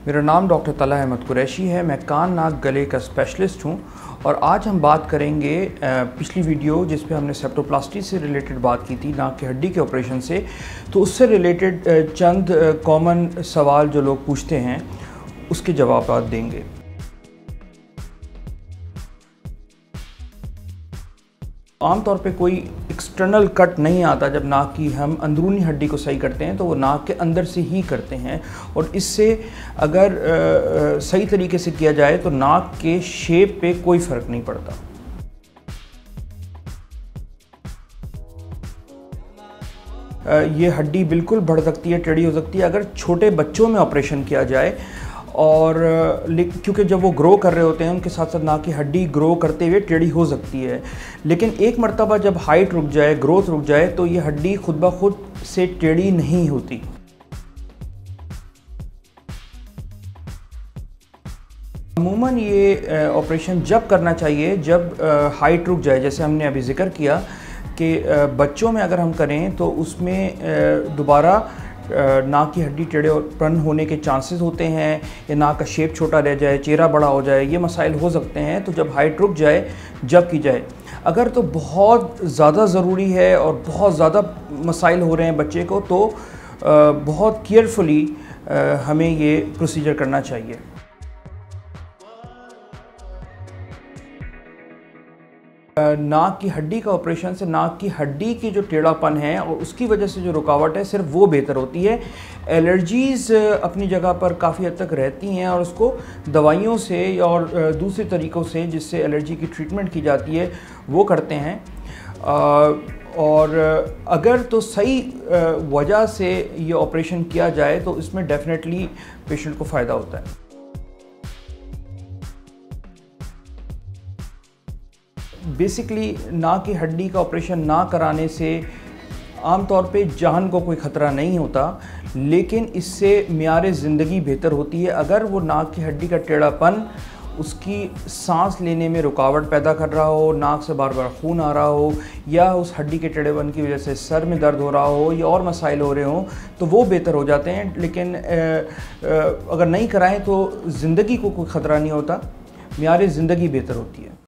मेरा नाम डॉक्टर तलहा अहमद कुरैशी है। मैं कान नाक गले का स्पेशलिस्ट हूँ और आज हम बात करेंगे पिछली वीडियो जिस पे हमने सेप्टोप्लास्टी से रिलेटेड बात की थी, नाक की हड्डी के ऑपरेशन से, तो उससे रिलेटेड चंद कॉमन सवाल जो लोग पूछते हैं उसके जवाब देंगे। आमतौर पे कोई एक्सटर्नल कट नहीं आता जब नाक की हम अंदरूनी हड्डी को सही करते हैं, तो वो नाक के अंदर से ही करते हैं और इससे अगर सही तरीके से किया जाए तो नाक के शेप पे कोई फ़र्क नहीं पड़ता। ये हड्डी बिल्कुल बढ़ सकती है, टेढ़ी हो सकती है अगर छोटे बच्चों में ऑपरेशन किया जाए, और क्योंकि जब वो ग्रो कर रहे होते हैं उनके साथ साथ नाक की हड्डी ग्रो करते हुए टेढ़ी हो सकती है, लेकिन एक मर्तबा जब हाइट रुक जाए, ग्रोथ रुक जाए, तो ये हड्डी खुद ब खुद से टेढ़ी नहीं होती। अमूमन ये ऑपरेशन जब करना चाहिए जब हाइट रुक जाए, जैसे हमने अभी जिक्र किया कि बच्चों में अगर हम करें तो उसमें दोबारा नाक की हड्डी टेढ़ेपन होने के चांसेस होते हैं, या नाक का शेप छोटा रह जाए, चेहरा बड़ा हो जाए, ये मसाइल हो सकते हैं। तो जब हाइट रुक जाए जब की जाए। अगर तो बहुत ज़्यादा ज़रूरी है और बहुत ज़्यादा मसाइल हो रहे हैं बच्चे को, तो बहुत केयरफुली हमें ये प्रोसीजर करना चाहिए। नाक की हड्डी का ऑपरेशन से नाक की हड्डी की जो टेढ़ापन है और उसकी वजह से जो रुकावट है सिर्फ वो बेहतर होती है। एलर्जीज़ अपनी जगह पर काफ़ी हद तक रहती हैं और उसको दवाइयों से और दूसरे तरीक़ों से जिससे एलर्जी की ट्रीटमेंट की जाती है वो करते हैं। और अगर तो सही वजह से ये ऑपरेशन किया जाए तो इसमें डेफिनेटली पेशेंट को फ़ायदा होता है। बेसिकली नाक की हड्डी का ऑपरेशन ना कराने से आमतौर पे जान को कोई ख़तरा नहीं होता, लेकिन इससे मियार ज़िंदगी बेहतर होती है। अगर वो नाक की हड्डी का टेढ़ापन उसकी सांस लेने में रुकावट पैदा कर रहा हो, नाक से बार बार खून आ रहा हो, या उस हड्डी के टेढ़ेपन की वजह से सर में दर्द हो रहा हो या और मसाइल हो रहे हों, तो वो बेहतर हो जाते हैं। लेकिन अगर नहीं कराएं तो ज़िंदगी को कोई ख़तरा नहीं होता, मियार ज़िंदगी बेहतर होती है।